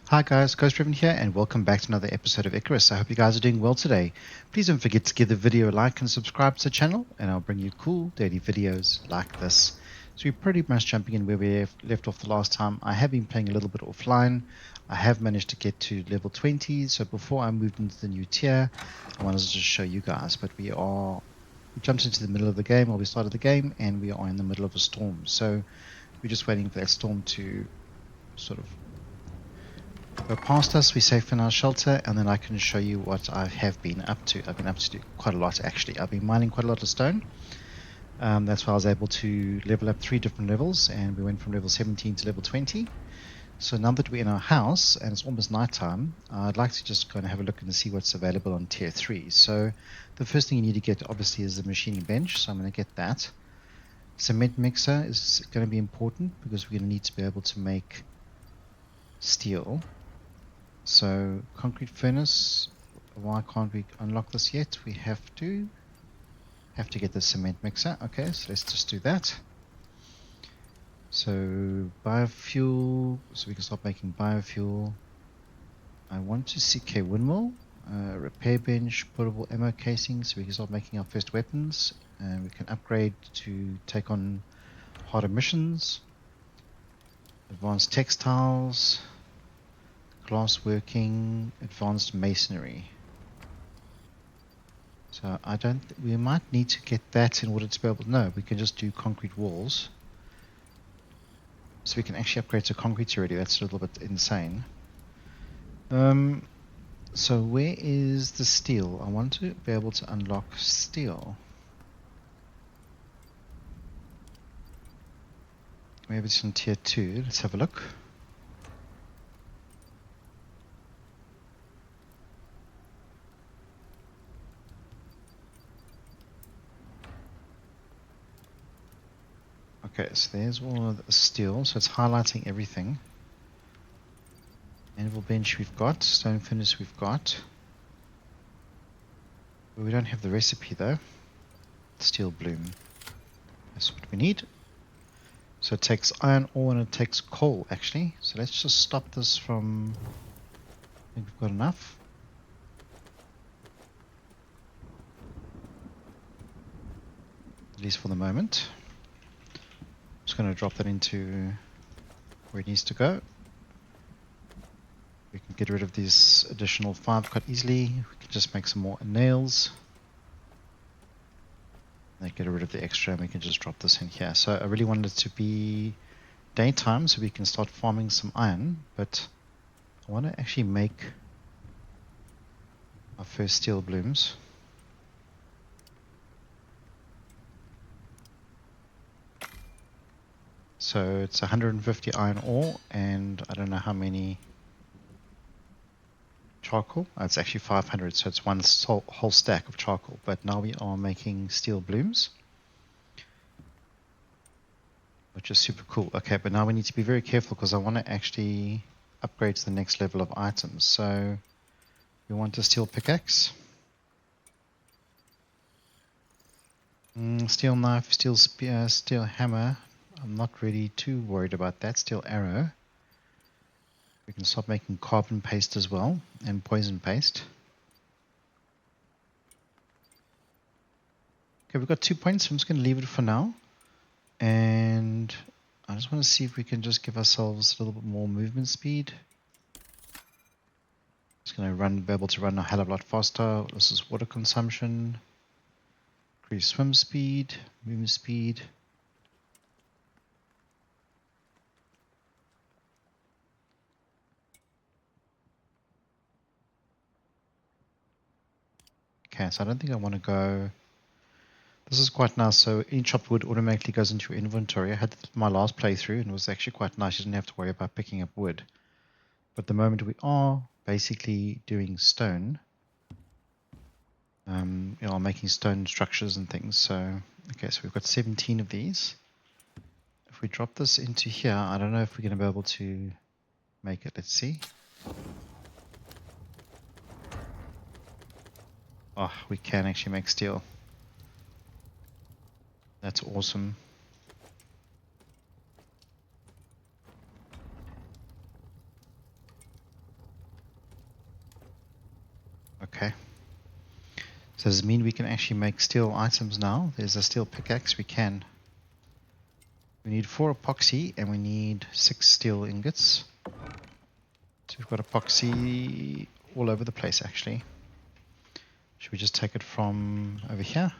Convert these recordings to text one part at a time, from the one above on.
Hi guys, Ghost Driven here and welcome back to another episode of Icarus. I hope you guys are doing well today. Please don't forget to give the video a like and subscribe to the channel and I'll bring you cool daily videos like this. So we're pretty much jumping in where we left off the last time. I have been playing a little bit offline. I have managed to get to level 20, so before I moved into the new tier, I wanted to just show you guys, but we jumped into the middle of the game, or we started the game, and we are in the middle of a storm. So we're just waiting for that storm to sort of go past us. We're safe in our shelter, and then I can show you what I have been up to. I've been up to quite a lot, actually. I've been mining quite a lot of stone. That's why I was able to level up 3 different levels, and we went from level 17 to level 20. So now that we're in our house, and it's almost nighttime, I'd like to just go and have a look and see what's available on tier 3. So the first thing you need to get, obviously, is the machining bench, so I'm going to get that. Cement mixer is going to be important, because we're going to need to be able to make steel. So concrete furnace, why can't we unlock this yet? We have to get the cement mixer. Okay, so let's just do that. So biofuel, so we can start making biofuel. I want to see windmill, repair bench, portable ammo casing, so we can start making our first weapons, and we can upgrade to take on harder missions. Advanced textiles, glass working, advanced masonry. So we might need to get that in order to be able to, no, we can just do concrete walls. So we can actually upgrade to concrete already. That's a little bit insane. So where is the steel? I want to be able to unlock steel. Maybe it's on tier 2. Let's have a look. Okay, so there's all of the steel. So it's highlighting everything. Anvil bench we've got. Stone furnace we've got. But we don't have the recipe though. Steel bloom. That's what we need. So it takes iron ore and it takes coal actually. So let's just stop this from, I think we've got enough. At least for the moment. Just going to drop that into where it needs to go. We can get rid of these additional 5 quite easily. We can just make some more nails. And get rid of the extra and we can just drop this in here. So I really wanted it to be daytime so we can start farming some iron, but I want to actually make our first steel blooms. So it's 150 iron ore and I don't know how many charcoal. It's actually 500, so it's one whole stack of charcoal. But now we are making steel blooms, which is super cool. Okay, but now we need to be very careful because I want to actually upgrade to the next level of items. So we want a steel pickaxe, steel knife, steel spear, steel hammer. I'm not really too worried about that. Steel arrow. We can start making carbon paste as well and poison paste. Okay, we've got 2 points. I'm just going to leave it for now. And I just want to see if we can just give ourselves a little bit more movement speed. It's going to be able to run a hell of a lot faster. This is water consumption. Increase swim speed, movement speed. Okay, so I don't think I want to go. This is quite nice. So any chopped wood automatically goes into your inventory. I had my last playthrough and it was actually quite nice. You didn't have to worry about picking up wood. But the moment we are basically doing stone, making stone structures and things. So, okay, so we've got 17 of these. If we drop this into here, I don't know if we're going to be able to make it. Let's see. Oh, we can actually make steel. That's awesome. Okay. So does it mean we can actually make steel items now? There's a steel pickaxe, we can. We need 4 epoxy and we need 6 steel ingots. So we've got epoxy all over the place actually. Should we just take it from over here?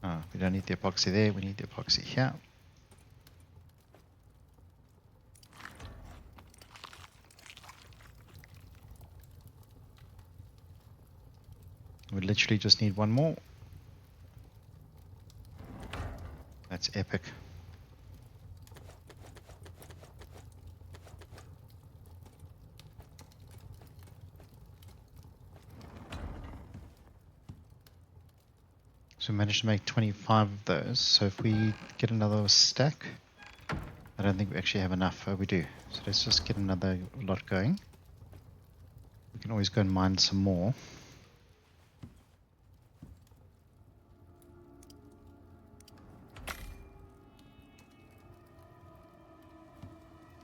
Oh, we don't need the epoxy there, we need the epoxy here. We literally just need 1 more. That's epic. So we managed to make 25 of those. So if we get another stack, I don't think we actually have enough. Oh, we do. So let's just get another lot going. We can always go and mine some more.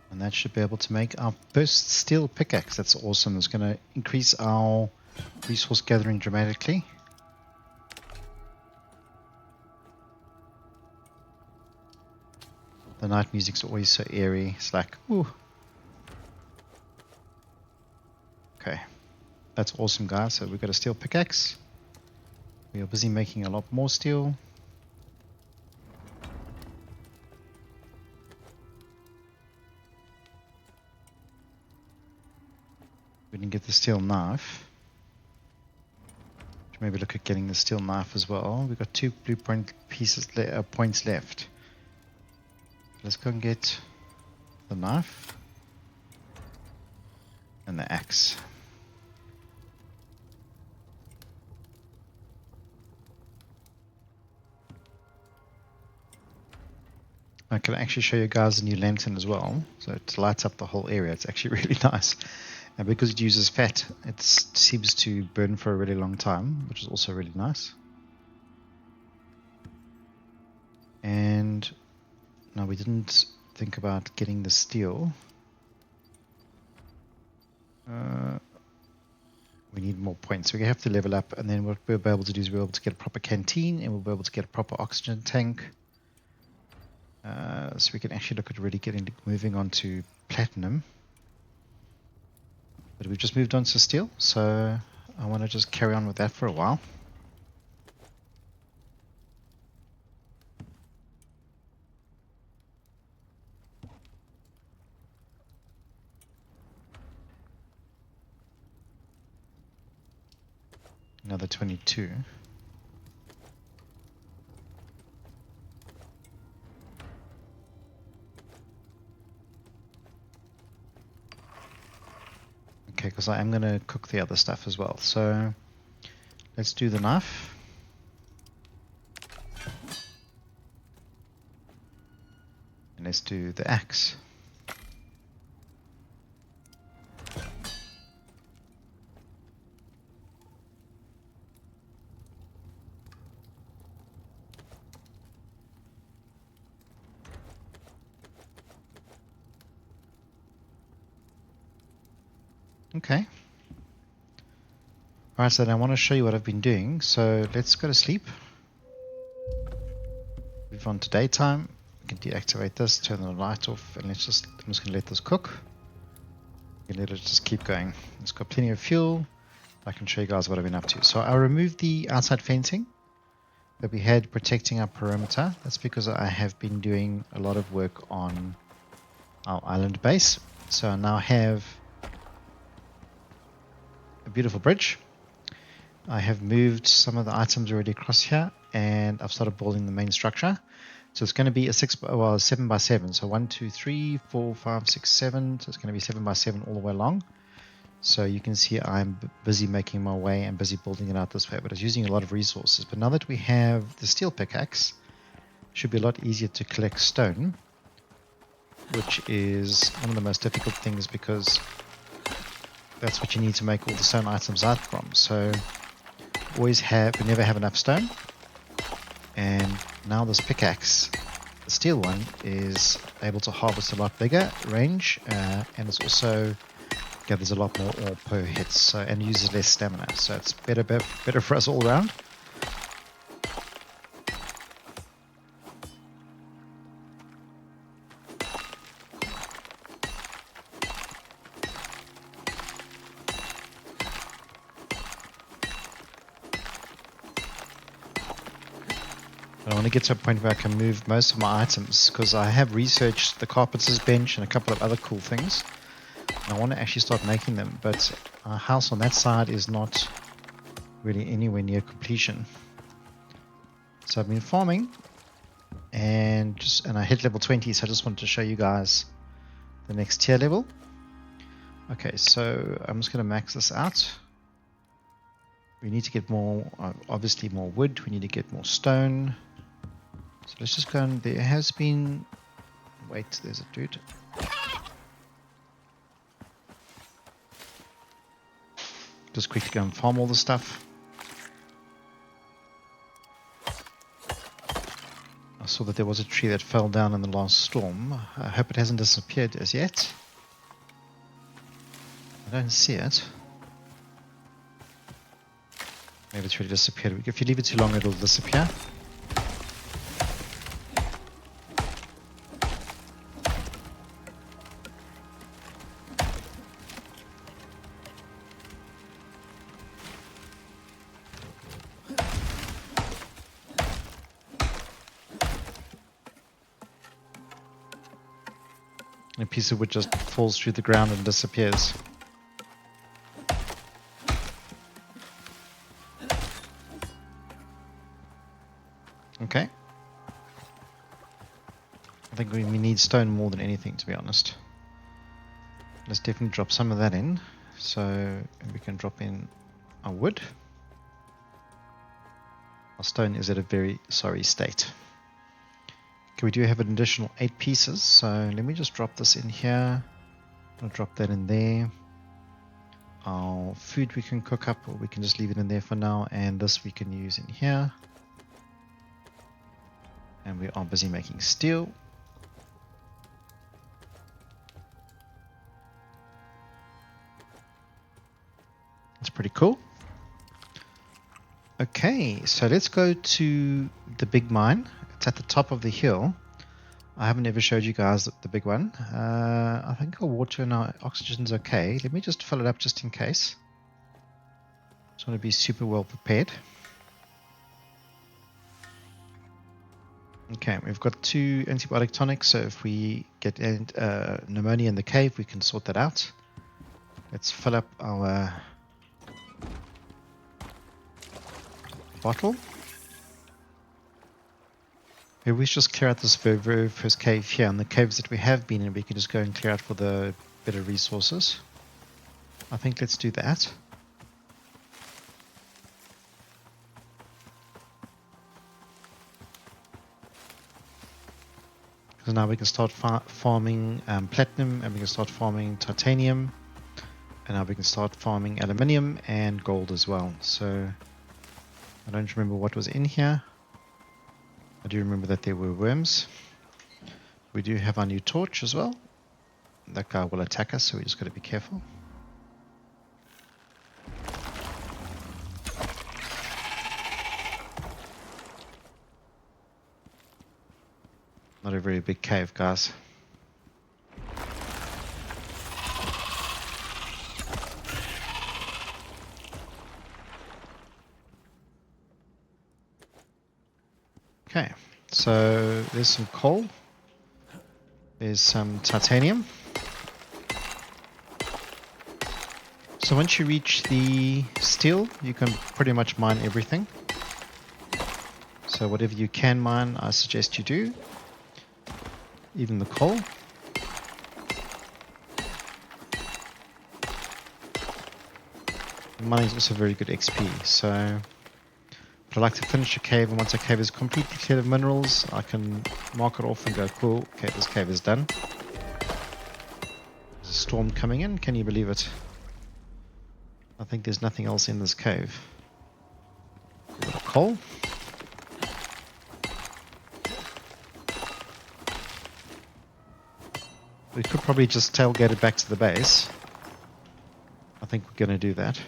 And that should be able to make our first steel pickaxe. That's awesome. It's going to increase our resource gathering dramatically. The night music's always so eerie. It's like, ooh. Okay. That's awesome, guys. So we've got a steel pickaxe. We are busy making a lot more steel. We didn't get the steel knife. Should maybe look at getting the steel knife as well. We've got 2 blueprint pieces points left. Let's go and get the knife and the axe. I can actually show you guys the new lantern as well. So it lights up the whole area. It's actually really nice. And because it uses fat, it seems to burn for a really long time, which is also really nice. And now we didn't think about getting the steel. We need more points. So we have to level up, and then what we'll be able to do is we'll be able to get a proper canteen, and we'll be able to get a proper oxygen tank. So we can actually look at really moving on to platinum. But we've just moved on to steel, so I want to just carry on with that for a while. Another 22. Okay, because I am going to cook the other stuff as well. So let's do the knife. And let's do the axe. Okay. Alright, so then I want to show you what I've been doing. So let's go to sleep. Move on to daytime. We can deactivate this, turn the light off, and I'm just going to let this cook. We can let it just keep going. It's got plenty of fuel. I can show you guys what I've been up to. So I removed the outside fencing that we had protecting our perimeter. That's because I have been doing a lot of work on our island base. So I now have a beautiful bridge. I have moved some of the items already across here, and I've started building the main structure. So it's going to be a 7 by 7. So 1, 2, 3, 4, 5, 6, 7. So it's going to be 7 by 7 all the way along. So you can see I'm busy making my way and busy building it out this way, but it's using a lot of resources. But now that we have the steel pickaxe, it should be a lot easier to collect stone, which is one of the most difficult things because that's what you need to make all the stone items out from. So we never have enough stone, and Now this pickaxe, the steel one, is able to harvest a lot bigger range, and it's also gathers a lot more ore per hit, so, and uses less stamina, so it's better for us all around. I want to get to a point where I can move most of my items, because I have researched the carpenter's bench and a couple of other cool things. And I want to actually start making them, but our house on that side is not really anywhere near completion. So I've been farming, and I hit level 20, so I just wanted to show you guys the next tier level. Okay, so I'm just going to max this out. We need to get more, obviously more wood. We need to get more stone. So let's just go and there has been... Wait, there's a dude. Just quickly go and farm all the stuff. I saw that there was a tree that fell down in the last storm. I hope it hasn't disappeared as yet. I don't see it. Maybe it's really disappeared. If you leave it too long, it'll disappear. A piece of wood just falls through the ground and disappears. Okay. I think we need stone more than anything, to be honest. Let's definitely drop some of that in, so we can drop in our wood. Our stone is at a very sorry state. Okay, we do have an additional 8 pieces, so let me just drop this in here. I'll drop that in there. Our food we can cook up, or we can just leave it in there for now, and this we can use in here. And we are busy making steel. That's pretty cool. Okay, so let's go to the big mine. It's at the top of the hill. I haven't ever showed you guys the big one. I think our water and our oxygen's okay. Let me just fill it up just in case. Just want to be super well prepared. Okay, we've got 2 antibiotic tonics, so if we get pneumonia in the cave, we can sort that out. Let's fill up our bottle. Maybe we should just clear out this very first cave here, and the caves that we have been in, we can just go and clear out for the better resources. I think let's do that. So now we can start farming platinum, and we can start farming titanium, and now we can start farming aluminium and gold as well. So I don't remember what was in here. I do remember that there were worms. We do have our new torch as well. That guy will attack us, so we just got to be careful. Not a very big cave, guys. Okay, so there's some coal. There's some titanium. So once you reach the steel, you can pretty much mine everything. So whatever you can mine, I suggest you do. Even the coal. Mining is also very good XP, so if I like to finish a cave, and once a cave is completely cleared of minerals, I can mark it off and go, cool, okay, this cave is done. There's a storm coming in, can you believe it? I think there's nothing else in this cave. A bit of coal. We could probably just tailgate it back to the base. I think we're going to do that.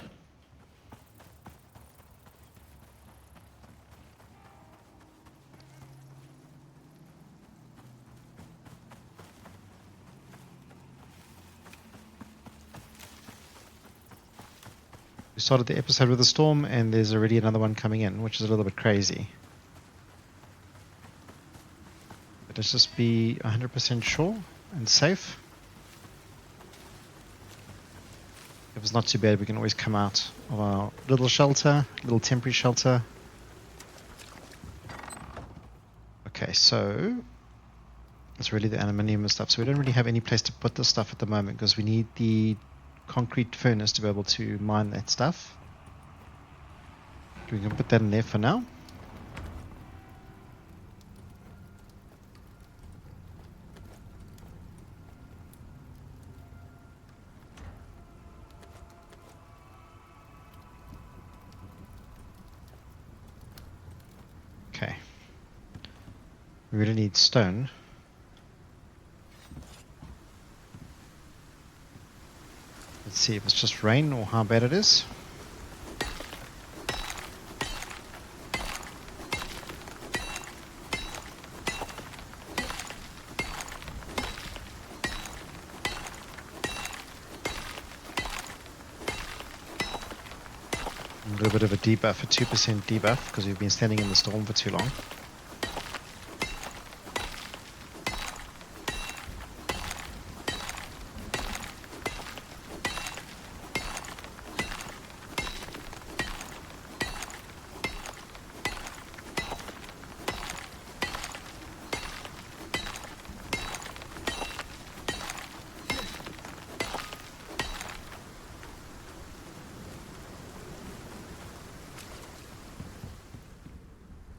We started the episode with a storm, and there's already another one coming in, which is a little bit crazy. But let's just be 100% sure and safe. If it's not too bad, we can always come out of our little shelter, little temporary shelter. Okay, so it's really the aluminium and stuff. So we don't really have any place to put this stuff at the moment because we need the concrete furnace to be able to mine that stuff. We can put that in there for now. Okay. We really need stone. Let's see if it's just rain or how bad it is. A little bit of a debuff, a 2% debuff, because we've been standing in the storm for too long.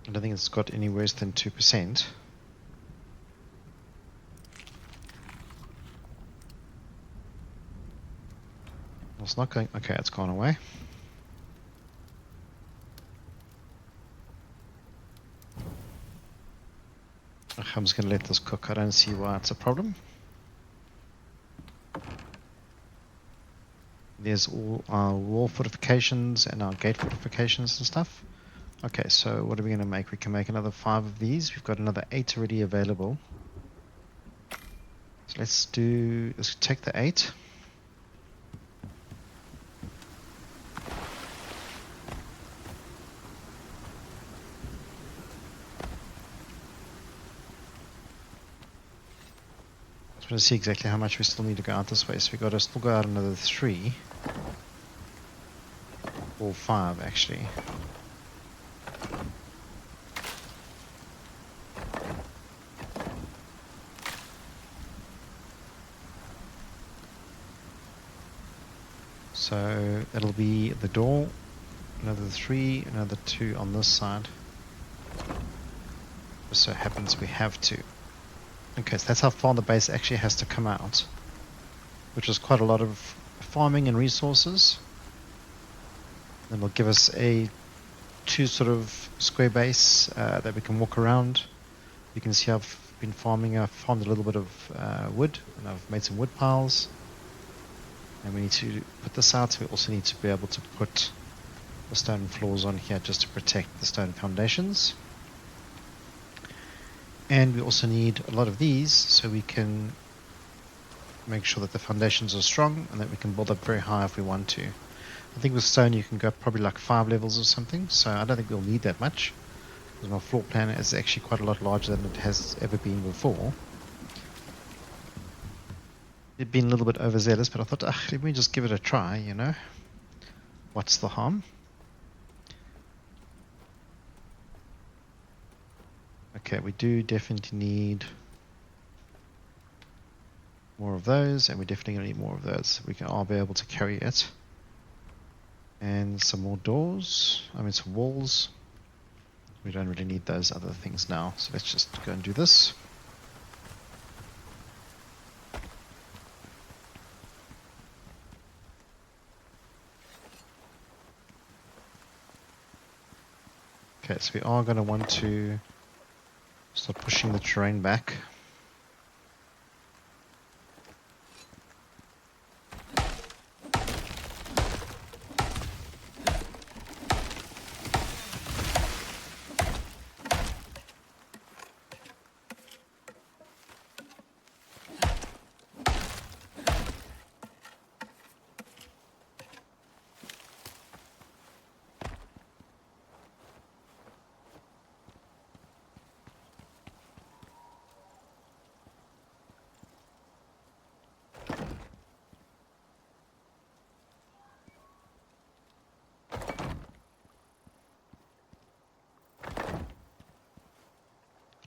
I don't think it's got any worse than 2%. It's not going... Okay, it's gone away. I'm just going to let this cook. I don't see why it's a problem. There's all our wall fortifications and our gate fortifications and stuff. Okay, so what are we going to make? We can make another 5 of these. We've got another 8 already available. So let's take the 8. I just want to see exactly how much we still need to go out this way. So we've got to still go out another 3. Or 5 actually. So it'll be the door, another 3, another 2 on this side. Just so happens we have to. Okay, so that's how far the base actually has to come out, which is quite a lot of farming and resources. Then it'll give us a 2 sort of square base that we can walk around. You can see I've been farming. I've farmed a little bit of wood, and I've made some wood piles. And we need to put this out. We also need to be able to put the stone floors on here just to protect the stone foundations. And we also need a lot of these so we can make sure that the foundations are strong and that we can build up very high if we want to. I think with stone you can go up probably like 5 levels or something, so I don't think we'll need that much, because my floor plan is actually quite a lot larger than it has ever been before. It'd been a little bit overzealous, but I thought, let me just give it a try, you know. What's the harm? Okay, we do definitely need more of those, and we're definitely going to need more of those. I'll be able to carry it. And some more doors, some walls. We don't really need those other things now, so let's just go and do this. Okay, so we are going to want to start pushing the terrain back.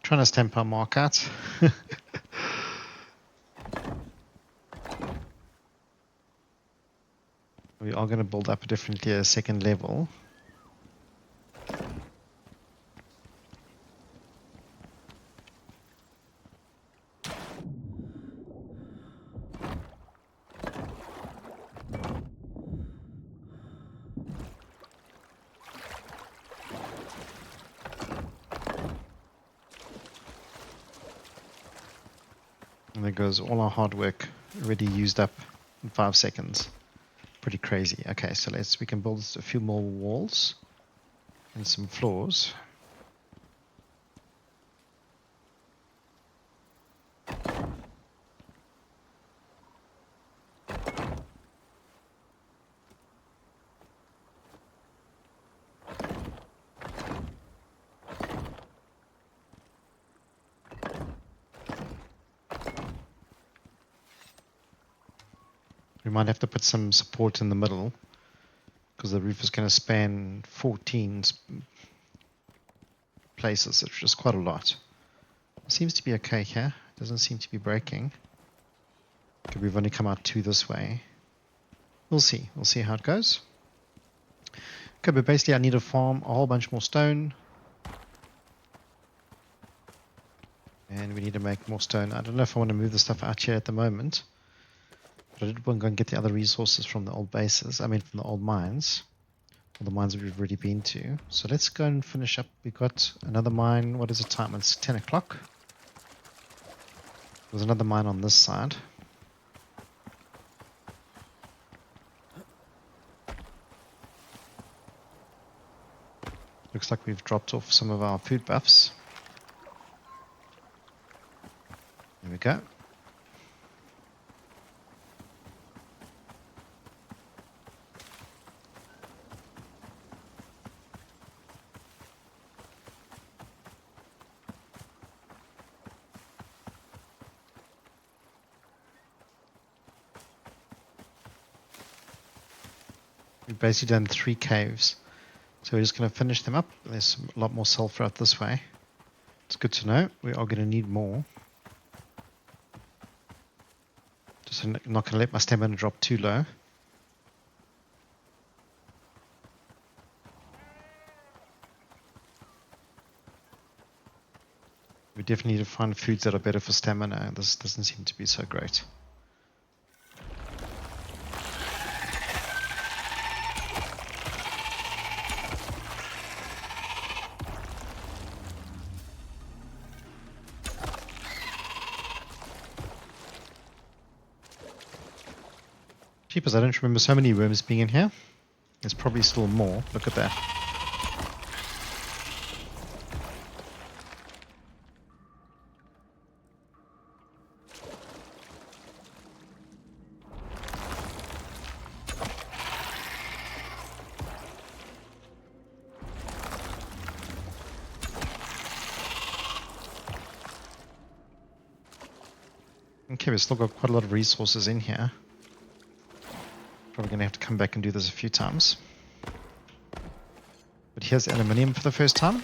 Trying to stamp our mark out. We are going to build up definitely a second level. And there goes all our hard work already used up in 5 seconds. Pretty crazy. Okay, so we can build a few more walls and some floors. We might have to put some support in the middle because the roof is going to span 14 places, which is quite a lot. It seems to be okay here. Doesn't seem to be breaking. Okay, we've only come out 2 this way. We'll see. We'll see how it goes. Okay, but basically I need to farm a whole bunch more stone. And we need to make more stone. I don't know if I want to move the stuff out here at the moment. But I did want to go and get the other resources from the old bases. I mean, from the old mines. Or the mines that we've already been to. So let's go and finish up. We've got another mine. What is the time? It's 10 o'clock. There's another mine on this side. Looks like we've dropped off some of our food buffs. There we go. We've basically done 3 caves. So we're just going to finish them up. There's a lot more sulfur out this way. It's good to know. We are going to need more. Just not going to let my stamina drop too low. We definitely need to find foods that are better for stamina. This doesn't seem to be so great. Jeepers, I don't remember so many worms being in here. There's probably still more. Look at that. Okay, we've still got quite a lot of resources in here. Probably going to have to come back and do this a few times. But here's aluminium for the first time.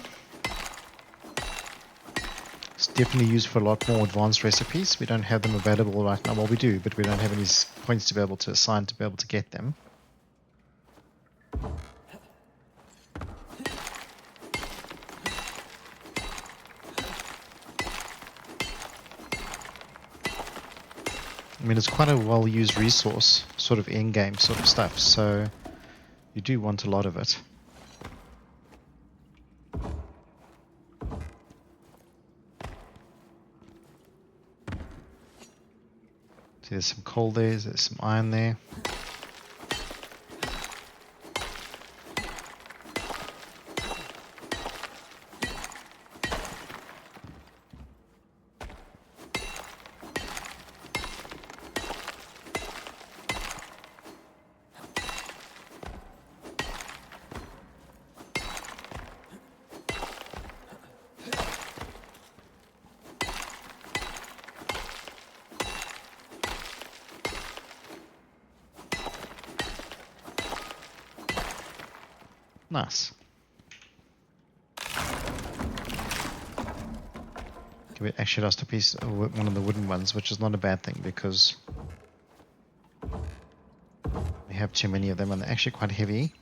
It's definitely used for a lot more advanced recipes. We don't have them available right now. Well, we do, but we don't have any points to be able to assign to be able to get them. I mean, it's quite a well-used resource, sort of in-game sort of stuff, so you do want a lot of it. See, there's some coal there, there's some iron there. Nice. We actually lost a piece, one of the wooden ones, which is not a bad thing because we have too many of them and they're actually quite heavy.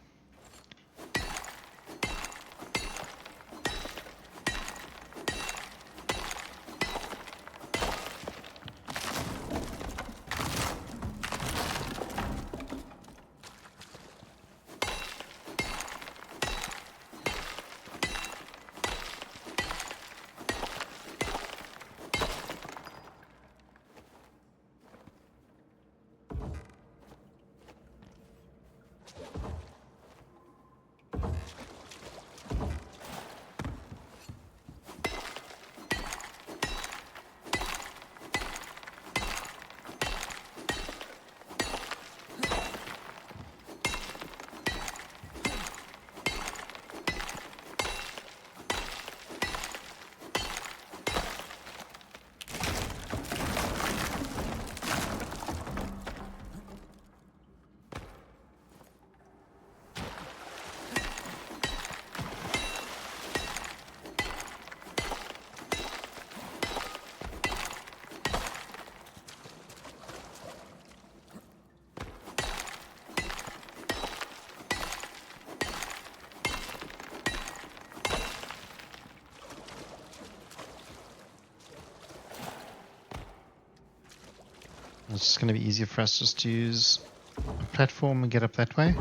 It's just going to be easier for us just to use a platform and get up that way.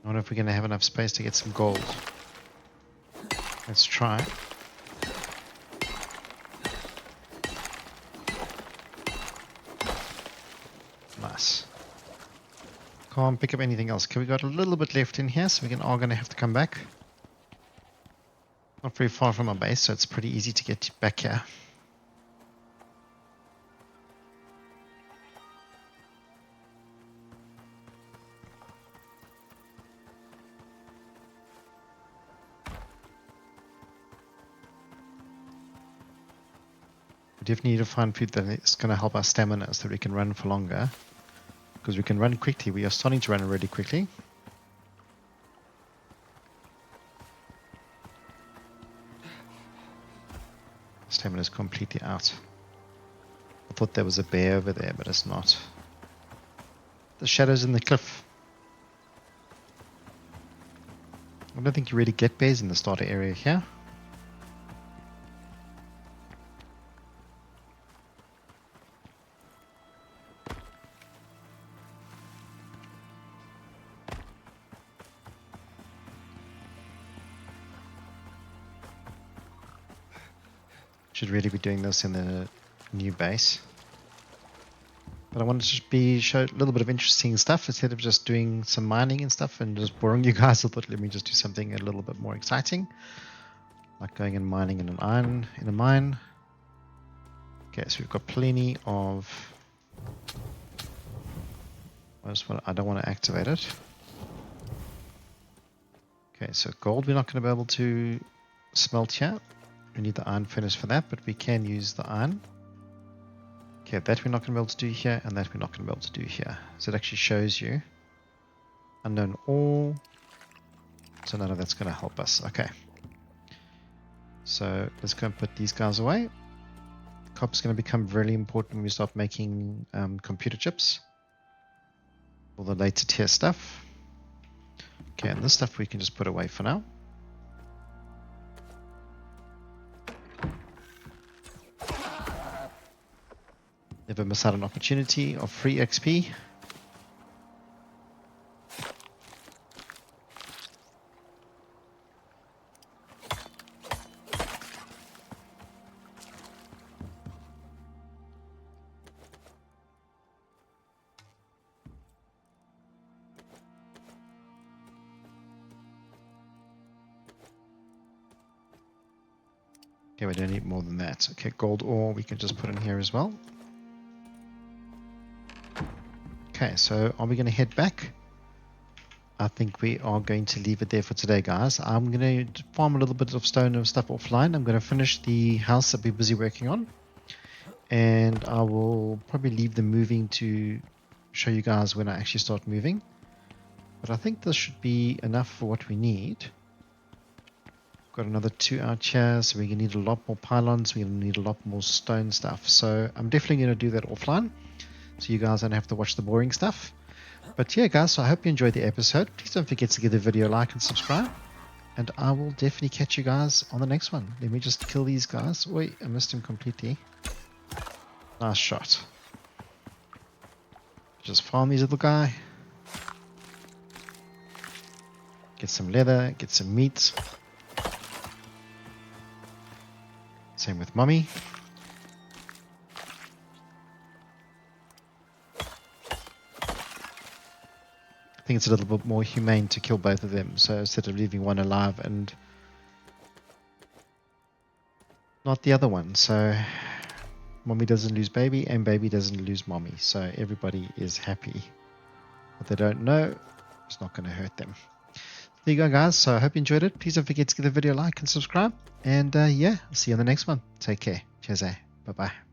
I wonder if we're going to have enough space to get some gold. Let's try. Nice. Can't pick up anything else. Okay, we got a little bit left in here, so we are going to have to come back. Not very far from our base, so it's pretty easy to get back here. We definitely need to find food that is going to help our stamina so that we can run for longer. Because we can run quickly. We are starting to run really quickly. Stamina is completely out. I thought there was a bear over there, but it's not. The shadows in the cliff. I don't think you really get bears in the starter area here. Should really be doing this in the new base. But I wanted to just show a little bit of interesting stuff instead of just doing some mining and stuff and just boring you guys. I thought let me just do something a little bit more exciting, like going and mining in a mine. Okay, so we've got plenty of. I don't want to activate it. Okay, so gold we're not going to be able to smelt here. We need the iron furnace for that, but we can use the iron. Okay, that we're not going to be able to do here, and that we're not going to be able to do here. So it actually shows you unknown ore. So none of that's going to help us. Okay. So let's go and put these guys away. Copper's going to become really important when we start making computer chips. All the later tier stuff. Okay, and this stuff we can just put away for now. Never miss out an opportunity of free XP. Okay, we don't need more than that. Okay, gold ore we can just put in here as well. Okay, so are we going to head back? I think we are going to leave it there for today, guys. I'm going to farm a little bit of stone and stuff offline. I'm going to finish the house that we're busy working on. And I will probably leave the moving to show you guys when I actually start moving. But I think this should be enough for what we need. Got another 2 out here, so we're going to need a lot more pylons. We're going to need a lot more stone stuff. So I'm definitely going to do that offline, so you guys don't have to watch the boring stuff. But yeah, guys, so I hope you enjoyed the episode. Please don't forget to give the video a like and subscribe. And I will definitely catch you guys on the next one. Let me just kill these guys. Wait, I missed him completely. Nice shot. Just farm these little guy. Get some leather, get some meat. Same with Mummy. I think it's a little bit more humane to kill both of them, so instead of leaving one alive and not the other one. So Mommy doesn't lose baby and baby doesn't lose mommy, so everybody is happy. What they don't know, it's not going to hurt them. There you go, guys. So I hope you enjoyed it. Please don't forget to give the video a like and subscribe. And yeah, I'll see you on the next one. Take care. Cheers. Bye bye.